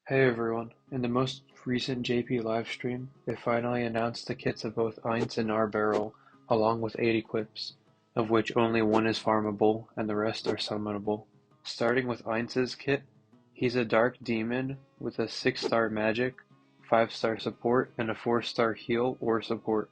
Hey everyone, in the most recent JP livestream, they finally announced the kits of both Eins and Barrel, along with 8 equips, of which only one is farmable and the rest are summonable. Starting with Eins's kit, he's a dark demon with a 6-star magic, 5-star support, and a 4-star heal or support.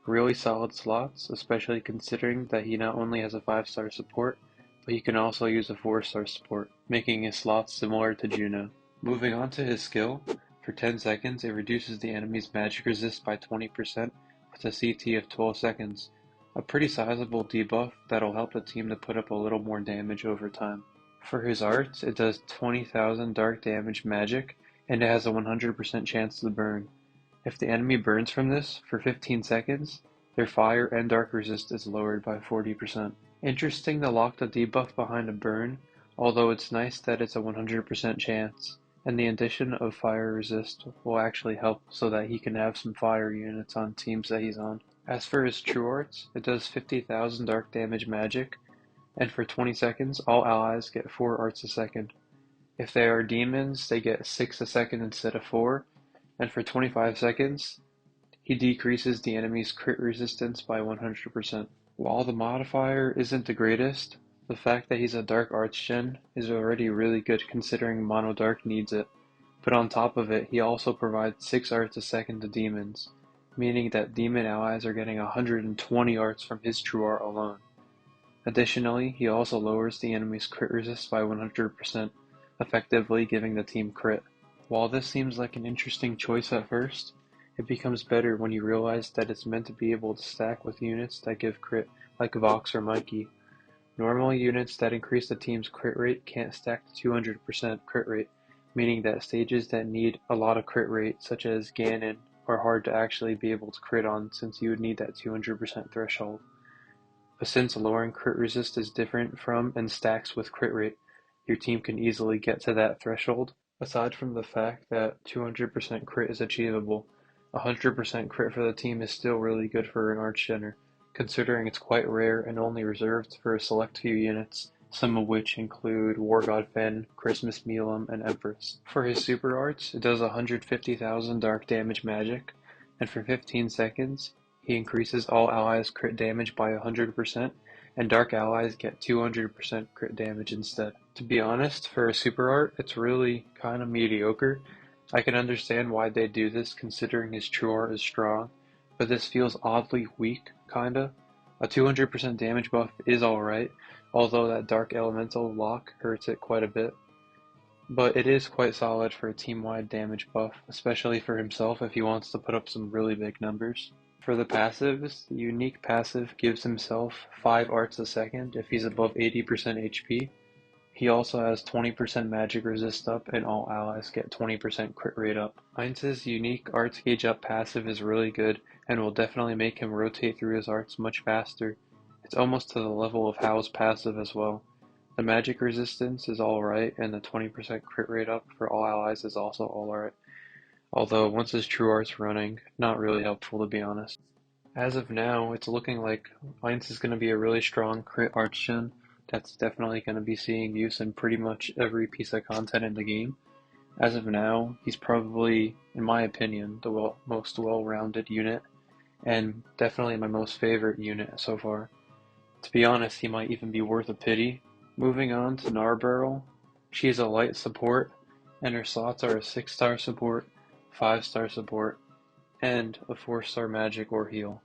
Really solid slots, especially considering that he not only has a 5-star support, but he can also use a 4-star support, making his slots similar to Juno. Moving on to his skill, for 10 seconds it reduces the enemy's magic resist by 20% with a CT of 12 seconds, a pretty sizable debuff that'll help the team to put up a little more damage over time. For his arts, it does 20,000 dark damage magic, and it has a 100% chance to burn. If the enemy burns from this for 15 seconds, their fire and dark resist is lowered by 40%. Interesting to lock the debuff behind a burn, although it's nice that it's a 100% chance, and the addition of fire resist will actually help so that he can have some fire units on teams that he's on. As for his true arts, it does 50,000 dark damage magic, and for 20 seconds all allies get 4 arts a second. If they are demons, they get 6 a second instead of 4, and for 25 seconds, he decreases the enemy's crit resistance by 100%. While the modifier isn't the greatest, the fact that he's a Dark Archgen is already really good considering Mono Dark needs it, but on top of it, he also provides 6 arts a second to demons, meaning that demon allies are getting 120 arts from his true art alone. Additionally, he also lowers the enemy's crit resist by 100%, effectively giving the team crit. While this seems like an interesting choice at first, it becomes better when you realize that it's meant to be able to stack with units that give crit, like Vox or Mikey. Normally, units that increase the team's crit rate can't stack to 200% crit rate, meaning that stages that need a lot of crit rate, such as Ganon, are hard to actually be able to crit on since you would need that 200% threshold. But since lowering crit resist is different from and stacks with crit rate, your team can easily get to that threshold. Aside from the fact that 200% crit is achievable, 100% crit for the team is still really good for an Archgener, considering it's quite rare and only reserved for a select few units, some of which include War God Fen, Christmas Melum, and Empress. For his super arts, it does 150,000 dark damage magic, and for 15 seconds, he increases all allies' crit damage by 100%, and dark allies get 200% crit damage instead. To be honest, for a super art, it's really kinda mediocre. I can understand why they do this considering his true art is strong, but this feels oddly weak, kinda. A 200% damage buff is alright, although that dark elemental lock hurts it quite a bit. But it is quite solid for a team-wide damage buff, especially for himself if he wants to put up some really big numbers. For the passives, the unique passive gives himself 5 arts a second if he's above 80% HP. He also has 20% magic resist up and all allies get 20% crit rate up. Heinz's unique arts gauge up passive is really good and will definitely make him rotate through his arts much faster. It's almost to the level of Hao's passive as well. The magic resistance is alright and the 20% crit rate up for all allies is also alright. Although once his true art's running, not really helpful to be honest. As of now, it's looking like Heinz is going to be a really strong crit archgen that's definitely going to be seeing use in pretty much every piece of content in the game. As of now, he's probably, in my opinion, the most well-rounded unit, and definitely my most favorite unit so far. To be honest, he might even be worth a pity. Moving on to Narbarrel, she is a light support, and her slots are a 6-star support, 5-star support, and a 4-star magic or heal.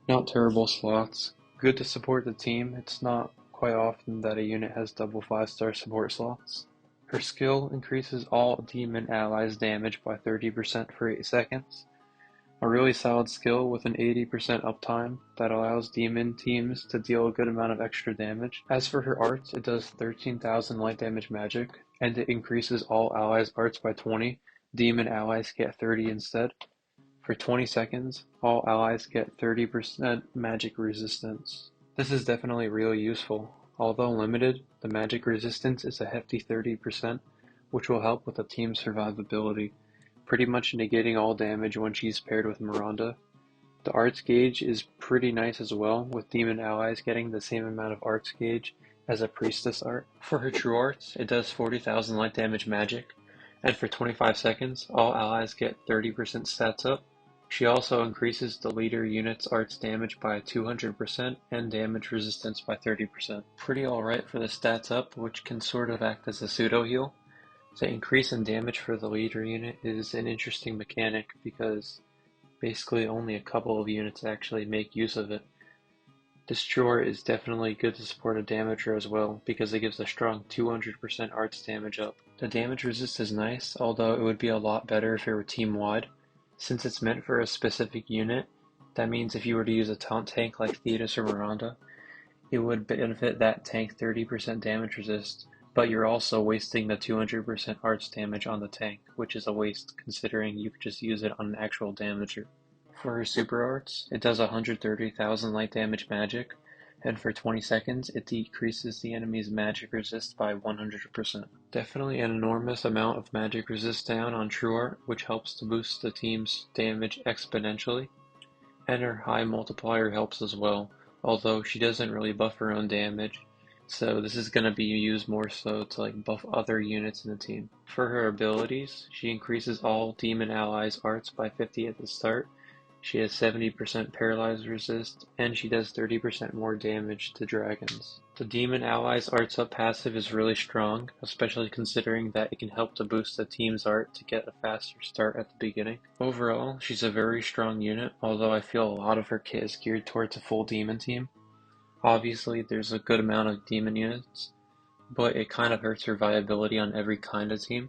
Not terrible slots. Good to support the team. It's not quite often that a unit has double 5-star support slots. Her skill increases all demon allies' damage by 30% for 8 seconds. A really solid skill with an 80% uptime that allows demon teams to deal a good amount of extra damage. As for her arts, it does 13,000 light damage magic, and it increases all allies' arts by 20. Demon allies get 30 instead. For 20 seconds, all allies get 30% magic resistance. This is definitely really useful. Although limited, the magic resistance is a hefty 30%, which will help with the team's survivability, pretty much negating all damage when she's paired with Miranda. The arts gauge is pretty nice as well, with demon allies getting the same amount of arts gauge as a priestess art. For her true arts, it does 40,000 light damage magic, and for 25 seconds, all allies get 30% stats up. She also increases the leader unit's arts damage by 200% and damage resistance by 30%. Pretty alright for the stats up, which can sort of act as a pseudo heal. The increase in damage for the leader unit is an interesting mechanic because basically only a couple of units actually make use of it. Destroyer is definitely good to support a damager as well because it gives a strong 200% arts damage up. The damage resist is nice, although it would be a lot better if it were team-wide. Since it's meant for a specific unit, that means if you were to use a taunt tank like Thetis or Miranda, it would benefit that tank 30% damage resist, but you're also wasting the 200% arts damage on the tank, which is a waste considering you could just use it on an actual damager. For her super arts, it does 130,000 light damage magic, and for 20 seconds it decreases the enemy's magic resist by 100%. Definitely an enormous amount of magic resist down on true art, which helps to boost the team's damage exponentially, and her high multiplier helps as well, although she doesn't really buff her own damage, so this is going to be used more so to buff other units in the team. For her abilities, she increases all demon allies' arts by 50 at the start. She has 70% paralyze resist, and she does 30% more damage to dragons. The demon allies' arts up passive is really strong, especially considering that it can help to boost the team's art to get a faster start at the beginning. Overall, she's a very strong unit, although I feel a lot of her kit is geared towards a full demon team. Obviously, there's a good amount of demon units, but it kind of hurts her viability on every kind of team.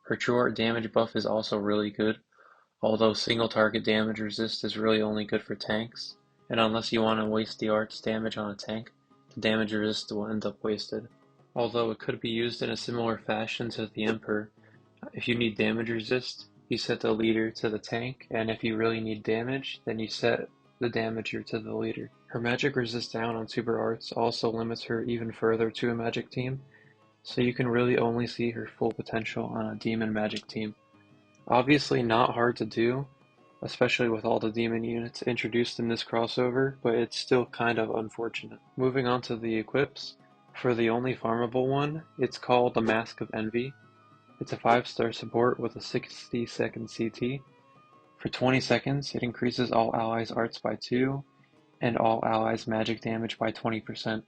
Her true art damage buff is also really good, although single target damage resist is really only good for tanks, and unless you want to waste the arts damage on a tank, the damage resist will end up wasted. Although it could be used in a similar fashion to the Emperor, if you need damage resist, you set the leader to the tank, and if you really need damage, then you set the damager to the leader. Her magic resist down on super arts also limits her even further to a magic team, so you can really only see her full potential on a demon magic team. Obviously not hard to do, especially with all the demon units introduced in this crossover, but it's still kind of unfortunate. Moving on to the equips, for the only farmable one, it's called the Mask of Envy. It's a 5-star support with a 60-second CT. For 20 seconds, it increases all allies' arts by 2, and all allies' magic damage by 20%.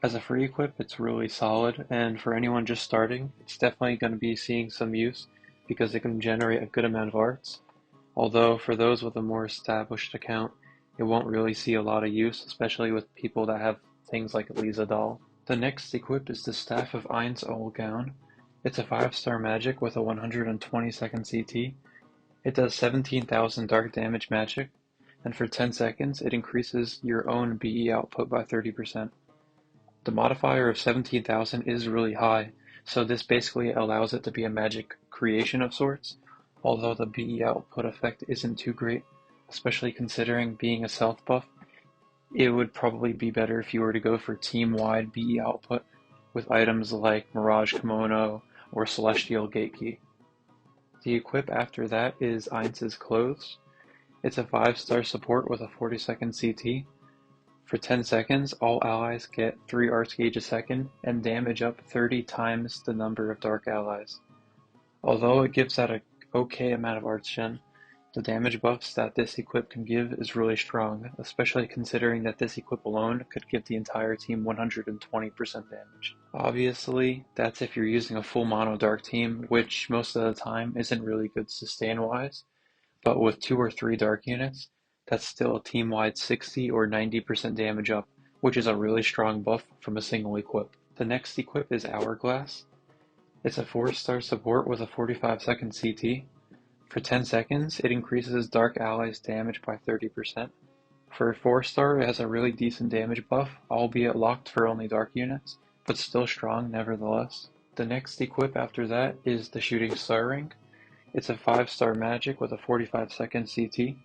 As a free equip, it's really solid, and for anyone just starting, it's definitely going to be seeing some use, because it can generate a good amount of arts, although for those with a more established account, it won't really see a lot of use, especially with people that have things like Lisa Doll. The next equip is the Staff of Ain's Gown. It's a 5-star magic with a 120-second CT. It does 17,000 dark damage magic, and for 10 seconds it increases your own BE output by 30%. The modifier of 17,000 is really high, so this basically allows it to be a magic creation of sorts, although the BE output effect isn't too great, especially considering being a self buff. It would probably be better if you were to go for team-wide BE output with items like Mirage Kimono or Celestial Gate-Key. The equip after that is Ain's Clothes. It's a 5-star support with a 40-second CT. For 10 seconds, all allies get 3 arts gauge a second and damage up 30 times the number of dark allies. Although it gives out an okay amount of arts gen, the damage buffs that this equip can give is really strong, especially considering that this equip alone could give the entire team 120% damage. Obviously, that's if you're using a full mono dark team, which most of the time isn't really good sustain-wise, but with 2 or 3 dark units, that's still a team-wide 60 or 90% damage up, which is a really strong buff from a single equip. The next equip is Hourglass. It's a 4-star support with a 45-second CT. For 10 seconds, it increases dark allies' damage by 30%. For a 4-star, it has a really decent damage buff, albeit locked for only dark units, but still strong nevertheless. The next equip after that is the Shooting Star Ring. It's a 5-star magic with a 45-second CT.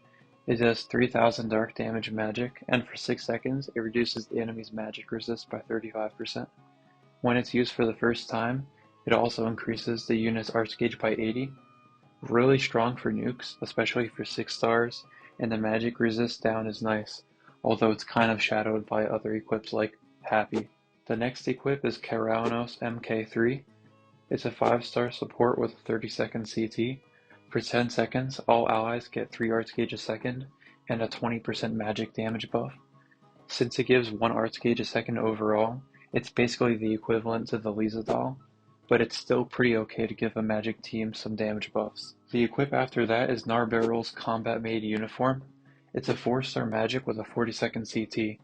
It does 3,000 dark damage magic, and for 6 seconds, it reduces the enemy's magic resist by 35%. When it's used for the first time, it also increases the unit's arts gauge by 80. Really strong for nukes, especially for 6 stars, and the magic resist down is nice, although it's kind of shadowed by other equips like Happy. The next equip is Keranos MK3. It's a 5-star support with a 30-second CT. For 10 seconds, all allies get 3 arts gauge a second and a 20% magic damage buff. Since it gives 1 arts gauge a second overall, it's basically the equivalent to the Lizadal, but it's still pretty okay to give a magic team some damage buffs. The equip after that is Narbarrel's Combat Made Uniform. It's a 4-star magic with a 40-second CT.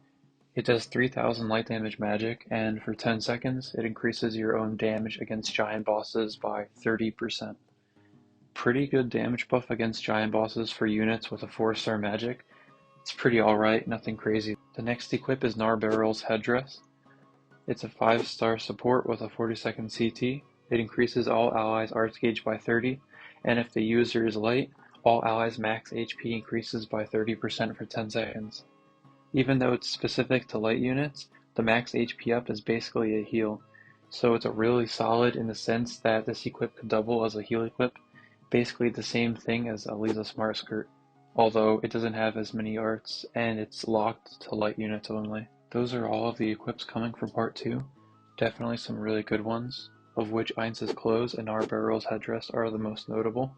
It does 3000 light damage magic, and for 10 seconds, it increases your own damage against giant bosses by 30%. Pretty good damage buff against giant bosses for units with a 4-star magic. It's pretty alright, nothing crazy. The next equip is Narbarrel's Headdress. It's a 5-star support with a 40-second CT. It increases all allies' arts gauge by 30, and if the user is light, all allies' max HP increases by 30% for 10 seconds. Even though it's specific to light units, the max HP up is basically a heal, so it's really solid in the sense that this equip could double as a heal equip, basically the same thing as Aliza Smart Skirt, although it doesn't have as many arts and it's locked to light units only. Those are all of the equips coming for part 2, definitely some really good ones, of which Ainz's Clothes and Narbarrel's Headdress are the most notable.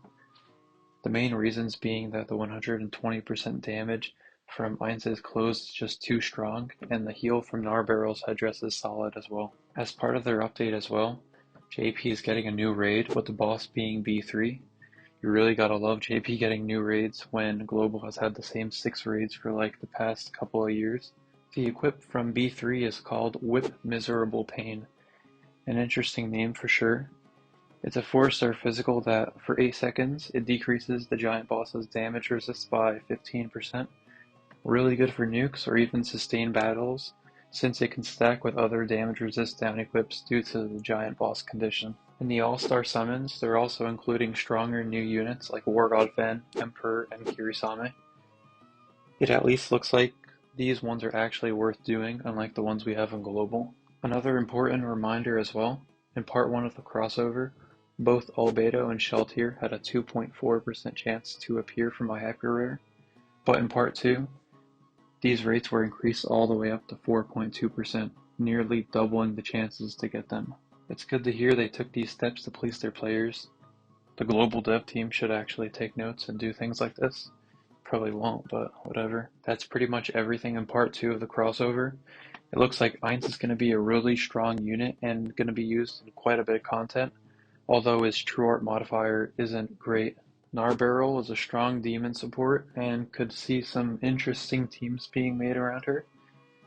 The main reasons being that the 120% damage from Ainz's Clothes is just too strong, and the heal from Narbarrel's Headdress is solid as well. As part of their update as well, JP is getting a new raid, with the boss being B3. You really gotta love JP getting new raids when Global has had the same 6 raids for like the past couple of years. The equip from B3 is called Whip Miserable Pain. An interesting name for sure. It's a 4-star physical that, for 8 seconds, it decreases the giant boss's damage resist by 15%. Really good for nukes or even sustained battles, since it can stack with other damage resist down equips due to the giant boss condition. In the all-star summons, they're also including stronger new units like War God Fen, Emperor, and Kirisame. It at least looks like these ones are actually worth doing, unlike the ones we have in Global. Another important reminder as well, in part 1 of the crossover, both Albedo and Sheltier had a 2.4% chance to appear from my hyper rare, but in part 2, these rates were increased all the way up to 4.2%, nearly doubling the chances to get them. It's good to hear they took these steps to please their players. The global dev team should actually take notes and do things like this. Probably won't, but whatever. That's pretty much everything in part 2 of the crossover. It looks like Ainz is going to be a really strong unit and going to be used in quite a bit of content, although his true art modifier isn't great. Narbarrel is a strong demon support and could see some interesting teams being made around her.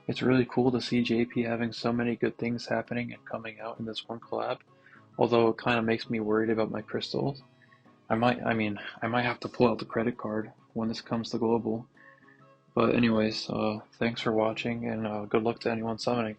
It's really cool to see JP having so many good things happening and coming out in this one collab, although it kind of makes me worried about my crystals. I might have to pull out the credit card when this comes to global. But anyways, thanks for watching and good luck to anyone summoning.